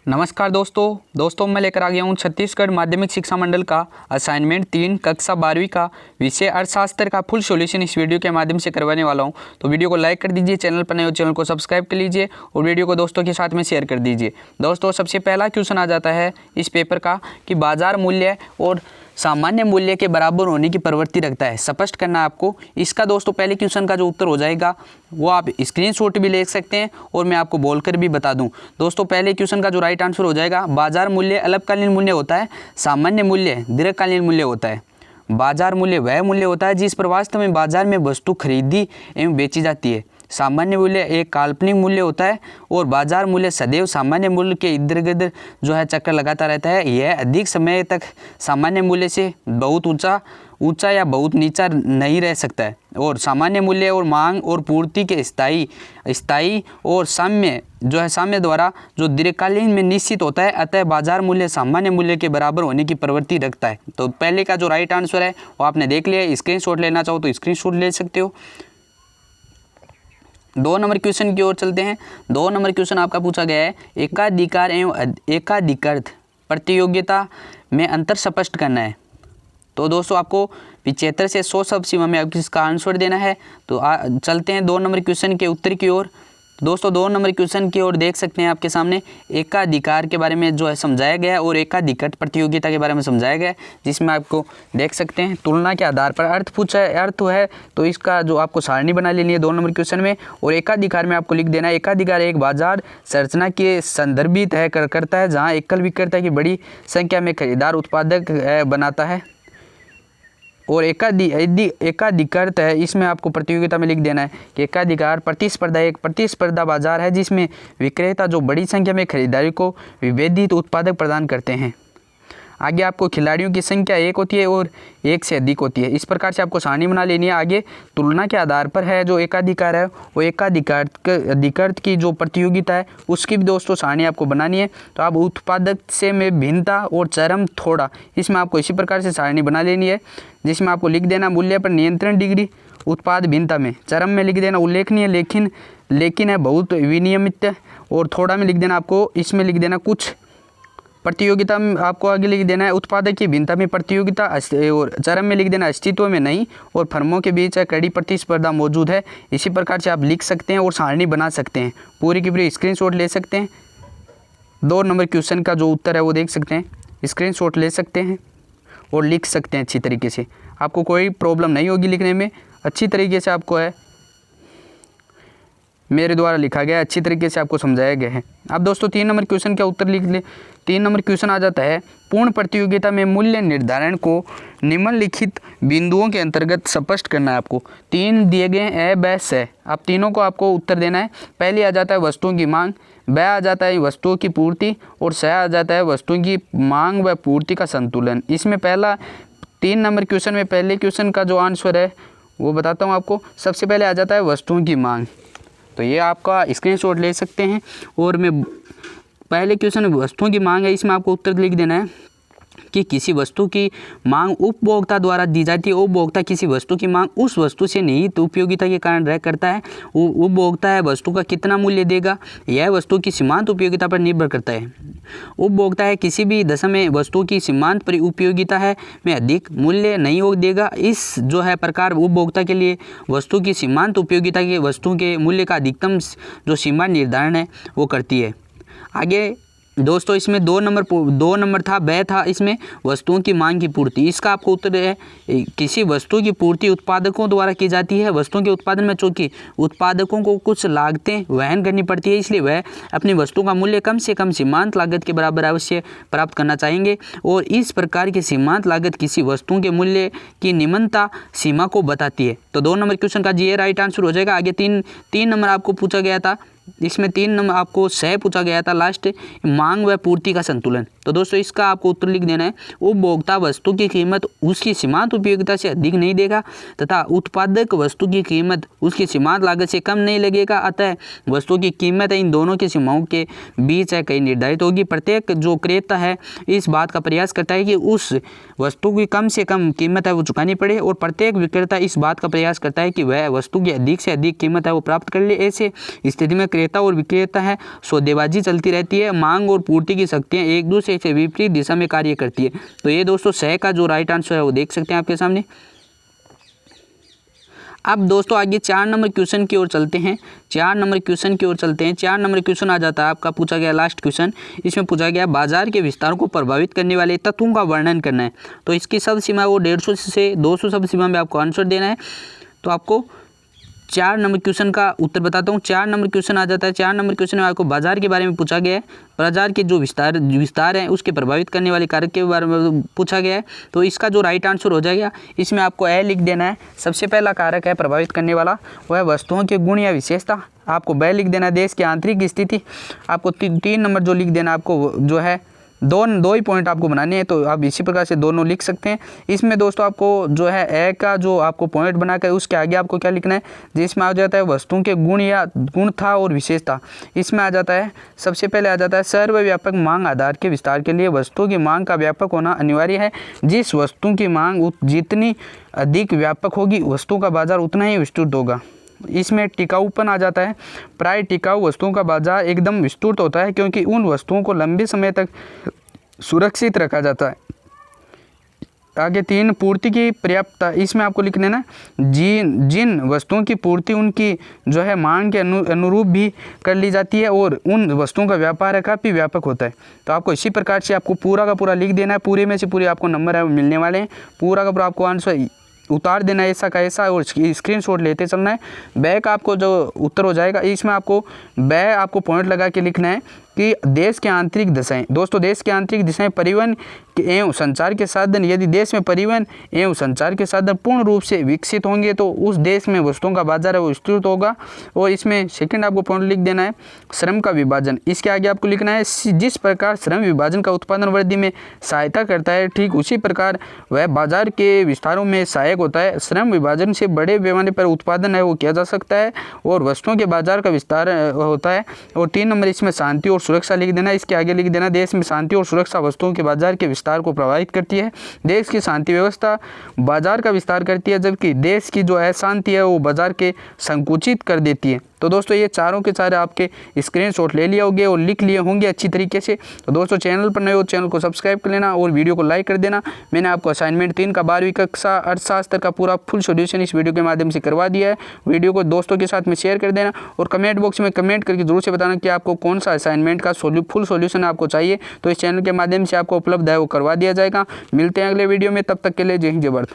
नमस्कार दोस्तों मैं लेकर आ गया हूँ छत्तीसगढ़ माध्यमिक शिक्षा मंडल का असाइनमेंट 3 कक्षा 12वीं का विषय अर्थशास्त्र का फुल सॉल्यूशन इस वीडियो के माध्यम से करवाने वाला हूँ। तो वीडियो को लाइक कर दीजिए, चैनल पर नए हो चैनल को सब्सक्राइब कर लीजिए और वीडियो को दोस्तों के साथ में शेयर कर दीजिए। दोस्तों सबसे पहला क्वेश्चन आ जाता है इस पेपर का कि बाजार मूल्य और सामान्य मूल्य के बराबर होने की प्रवृत्ति रखता है। स्पष्ट करना है आपको इसका। दोस्तों पहले क्वेश्चन का जो उत्तर हो जाएगा वो आप स्क्रीनशॉट भी ले सकते हैं और मैं आपको बोलकर भी बता दूं। दोस्तों पहले क्वेश्चन का जो राइट आंसर हो जाएगा, बाजार मूल्य अल्पकालीन मूल्य होता है, सामान्य मूल्य दीर्घकालीन मूल्य होता है। बाजार मूल्य वह मूल्य होता है जिस पर वास्तव में बाजार में वस्तु खरीदी एवं बेची जाती है। सामान्य मूल्य एक काल्पनिक मूल्य होता है और बाजार मूल्य सदैव सामान्य मूल्य के इर्द गिर्द जो है चक्कर लगाता रहता है। यह अधिक समय तक सामान्य मूल्य से बहुत ऊंचा या बहुत नीचा नहीं रह सकता है। और सामान्य मूल्य और मांग और पूर्ति के स्थायी और साम्य द्वारा जो दीर्घकालीन में निश्चित होता है। अतः बाजार मूल्य सामान्य मूल्य के बराबर होने की प्रवृत्ति रखता है। तो पहले का जो राइट आंसर है वो आपने देख लिया। स्क्रीनशॉट लेना चाहो तो स्क्रीनशॉट ले सकते हो। 2 नंबर क्वेश्चन की ओर चलते हैं। 2 नंबर क्वेश्चन आपका पूछा गया है, एकाधिकार एवं एकाधिकृत प्रतियोगिता में अंतर स्पष्ट करना है। तो दोस्तों आपको 75 से 100 शब्द सीमा में आपको इसका आंसर देना है। तो चलते हैं 2 नंबर क्वेश्चन के उत्तर की ओर। दोस्तों 2 नंबर क्वेश्चन की ओर देख सकते हैं आपके सामने एकाधिकार के बारे में जो है समझाया गया है और एकाधिकृत प्रतियोगिता के बारे में समझाया गया है, जिसमें आपको देख सकते हैं तुलना के आधार पर अर्थ है। तो इसका जो आपको सारणी बना लेनी है 2 नंबर क्वेश्चन में। और एकाधिकार में आपको लिख देना है, एकाधिकार एक बाजार संरचना के संदर्भित है करता है जहाँ एकल विक्रेता की बड़ी संख्या में खरीदार उत्पादक बनाता है। और एकाधिकृत है, इसमें आपको प्रतियोगिता में लिख देना है कि एकाधिकार प्रतिस्पर्धा एक प्रतिस्पर्धा बाजार है जिसमें विक्रेता जो बड़ी संख्या में खरीदारी को विभेदित उत्पादक प्रदान करते हैं। आगे आपको खिलाड़ियों की संख्या 1 होती है और 1 से अधिक होती है। इस प्रकार से आपको सारणी बना लेनी है। आगे तुलना के आधार पर है जो एकाधिकार है वो एकाधिकृत की जो प्रतियोगिता है उसकी भी दोस्तों सारणी आपको बनानी है। तो आप उत्पादक से में भिन्नता और चरम थोड़ा, इसमें आपको इसी प्रकार से सारणी बना लेनी है, जिसमें आपको लिख देना मूल्य पर नियंत्रण डिग्री उत्पाद भिन्नता में, चरम में लिख देना उल्लेखनीय लेकिन है बहुत विनियमित, और थोड़ा में लिख देना आपको इसमें लिख देना कुछ। प्रतियोगिता में आपको आगे लिख देना है उत्पादक की भिन्नता में प्रतियोगिता, और चरम में लिख देना अस्तित्व में नहीं और फर्मों के बीच कड़ी प्रतिस्पर्धा मौजूद है। इसी प्रकार से आप लिख सकते हैं और सारणी बना सकते हैं। पूरी की पूरी स्क्रीनशॉट ले सकते हैं। 2 नंबर क्वेश्चन का जो उत्तर है वो देख सकते हैं, स्क्रीनशॉट ले सकते हैं और लिख सकते हैं अच्छी तरीके से। आपको कोई प्रॉब्लम नहीं होगी लिखने में, अच्छी तरीके से आपको है मेरे द्वारा लिखा गया, अच्छी तरीके से आपको समझाया गया है। अब दोस्तों 3 नंबर क्वेश्चन का उत्तर लिख ले। 3 नंबर क्वेश्चन आ जाता है, पूर्ण प्रतियोगिता में मूल्य निर्धारण को निम्नलिखित बिंदुओं के अंतर्गत स्पष्ट करना है। आपको 3 दिए गए हैं, ब स। अब तीनों को आपको उत्तर देना है। पहले आ जाता है वस्तुओं की मांग, ब आ जाता है वस्तुओं की पूर्ति और स आ जाता है वस्तुओं की मांग व पूर्ति का संतुलन। इसमें पहला 3 नंबर क्वेश्चन में पहले क्वेश्चन का जो आंसर है वो बताता हूँ आपको। सबसे पहले आ जाता है वस्तुओं की मांग, तो ये आपका स्क्रीनशॉट ले सकते हैं। और मैं पहले क्वेश्चन वस्तुओं की मांग है, इसमें आपको उत्तर लिख देना है कि किसी वस्तु की मांग उपभोक्ता द्वारा दी जाती है। उपभोक्ता किसी वस्तु की मांग उस वस्तु से निहित उपयोगिता के कारण रह करता है। उपभोक्ता है वस्तु का कितना मूल्य देगा, यह वस्तु की सीमांत उपयोगिता पर निर्भर करता है। उपभोक्ता है किसी भी दशा में वस्तु की सीमांत पर उपयोगिता है में अधिक मूल्य नहीं देगा। इस जो है प्रकार उपभोक्ता के लिए वस्तु की सीमांत उपयोगिता के वस्तु के मूल्य का अधिकतम जो सीमा निर्धारण है वो करती है। आगे दोस्तों इसमें 2 नंबर था, ब था, इसमें वस्तुओं की मांग की पूर्ति। इसका आपको उत्तर है किसी वस्तु की पूर्ति उत्पादकों द्वारा की जाती है। वस्तुओं के उत्पादन में चूंकि उत्पादकों को कुछ लागतें वहन करनी पड़ती है, इसलिए वह अपनी वस्तु का मूल्य कम से कम सीमांत लागत के बराबर अवश्य प्राप्त करना चाहेंगे। और इस प्रकार की सीमांत लागत किसी वस्तु के मूल्य की निम्नता सीमा को बताती है। तो 2 नंबर क्वेश्चन का ये राइट आंसर हो जाएगा। आगे 3 नंबर आपको पूछा गया था, इसमें 3 नंबर आपको सह पूछा गया था लास्ट, मांग व पूर्ति का संतुलन। तो दोस्तों इसका आपको उत्तर लिख देना है, उपभोक्ता वस्तु की कीमत उसकी सीमांत उपयोगिता से अधिक नहीं देगा तथा उत्पादक वस्तु की कीमत उसकी सीमांत लागत से कम नहीं लगेगा। अतः वस्तु की कीमत इन दोनों की सीमाओं के बीच है कहीं निर्धारित होगी। प्रत्येक जो क्रेता है इस बात का प्रयास करता है कि उस वस्तु की कम से कम कीमत है वो चुकानी पड़े, और प्रत्येक विक्रेता इस बात का प्रयास करता है कि वह वस्तु की अधिक से अधिक कीमत है वो प्राप्त कर ले। ऐसे स्थिति में क्रेता और विक्रेता है, सौदेबाजी चलती रहती है, मांग और पूर्ति की शक्तियाँ एक दूसरे से विपरीत दिशा में कार्य करती है। तो ये दोस्तों स का जो राइट आंसर है वो देख सकते हैं आपके सामने। अब दोस्तों आगे 4 नंबर क्वेश्चन की ओर चलते हैं। 4 नंबर क्वेश्चन की ओर चलते हैं। 4 नंबर क्वेश्चन आ जाता है आपका, पूछा गया लास्ट क्वेश्चन। इसमें पूछा गया बाजार के विस्तार को प्रभावित करने वाले तत्वों का वर्णन करना है। तो इसकी शब्द सीमा वो 150 से 200 शब्द सीमा में आपको आंसर देना है। तो आपको 4 नंबर क्वेश्चन का उत्तर बताता हूँ। 4 नंबर क्वेश्चन आ जाता है। 4 नंबर क्वेश्चन में आपको बाजार के बारे में पूछा गया है। बाजार के जो विस्तार है उसके प्रभावित करने वाले कारक के बारे में पूछा गया है। तो इसका जो राइट आंसर हो जाएगा, इसमें आपको ए लिख देना है। सबसे पहला कारक है प्रभावित करने वाला, वह वस्तुओं के गुण या विशेषता। आपको ब लिख देना है। देश की आंतरिक स्थिति। आपको 3 नंबर जो लिख देना, आपको जो है दो ही पॉइंट आपको बनाने हैं। तो आप इसी प्रकार से दोनों लिख सकते हैं। इसमें दोस्तों आपको जो है ए का जो आपको पॉइंट बनाकर उसके आगे आपको क्या लिखना है, जिसमें आ जाता है वस्तुओं के गुण या गुणता और विशेषता। इसमें आ जाता है, सबसे पहले आ जाता है सर्वव्यापक मांग आधार के विस्तार के लिए वस्तुओं की मांग का व्यापक होना अनिवार्य है। जिस वस्तु की मांग जितनी अधिक व्यापक होगी, वस्तुओं का बाजार उतना ही विस्तृत होगा। इसमें टिकाऊपन आ जाता है। प्राय टिकाऊ वस्तुओं का बाजार एकदम विस्तृत होता है, क्योंकि उन वस्तुओं को लंबे समय तक सुरक्षित रखा जाता है। आगे 3 पूर्ति की पर्याप्तता। इसमें आपको लिख लेना जिन वस्तुओं की पूर्ति उनकी जो है मांग के अनुरूप भी कर ली जाती है और उन वस्तुओं का व्यापार है काफ़ी व्यापक होता है। तो आपको इसी प्रकार से आपको पूरा का पूरा लिख देना है। पूरे में से पूरे आपको नंबर है मिलने वाले हैं। पूरा का पूरा आपको आंसर उतार देना है ऐसा का ऐसा और स्क्रीनशॉट लेते चलना है। ब का आपको जो उत्तर हो जाएगा, इसमें आपको ब आपको पॉइंट लगा के लिखना है कि देश के आंतरिक दिशाएं। दोस्तों देश के आंतरिक दिशाएं परिवहन एवं संचार के साधन। यदि देश में परिवहन एवं संचार के साधन पूर्ण रूप से विकसित होंगे तो उस देश में वस्तुओं का बाजार है वो विस्तृत होगा। और इसमें सेकंड आपको पॉइंट लिख देना है श्रम का विभाजन। इसके आगे आपको लिखना है जिस प्रकार श्रम विभाजन का उत्पादन वृद्धि में सहायता करता है, ठीक उसी प्रकार वह बाजार के विस्तारों में सहायक होता है। श्रम विभाजन से बड़े पैमाने पर उत्पादन है वो किया जा सकता है और वस्तुओं के बाजार का विस्तार होता है। और 3 नंबर इसमें शांति और सुरक्षा लिख देना। इसके आगे लिख देना देश में शांति और सुरक्षा वस्तुओं के बाजार के विस्तार को प्रभावित करती है। देश की शांति व्यवस्था बाजार का विस्तार करती है, जबकि देश की जो अशांति है वो बाजार के संकुचित कर देती है। तो दोस्तों ये चारों के चारे आपके स्क्रीनशॉट ले लिए होंगे और लिख लिए होंगे अच्छी तरीके से। तो दोस्तों चैनल पर नए हो चैनल को सब्सक्राइब कर लेना और वीडियो को लाइक कर देना। मैंने आपको असाइनमेंट 3 का 12वीं कक्षा अर्थशास्त्र का पूरा फुल सॉल्यूशन इस वीडियो के माध्यम से करवा दिया है। वीडियो को दोस्तों के साथ में शेयर कर देना और कमेंट बॉक्स में कमेंट करके जरूर से बताना कि आपको कौन सा असाइनमेंट का फुल सॉल्यूशन आपको चाहिए। तो इस चैनल के माध्यम से आपको उपलब्ध है वो करवा दिया जाएगा। मिलते हैं अगले वीडियो में, तब तक के लिए जय हिंद जय भारत।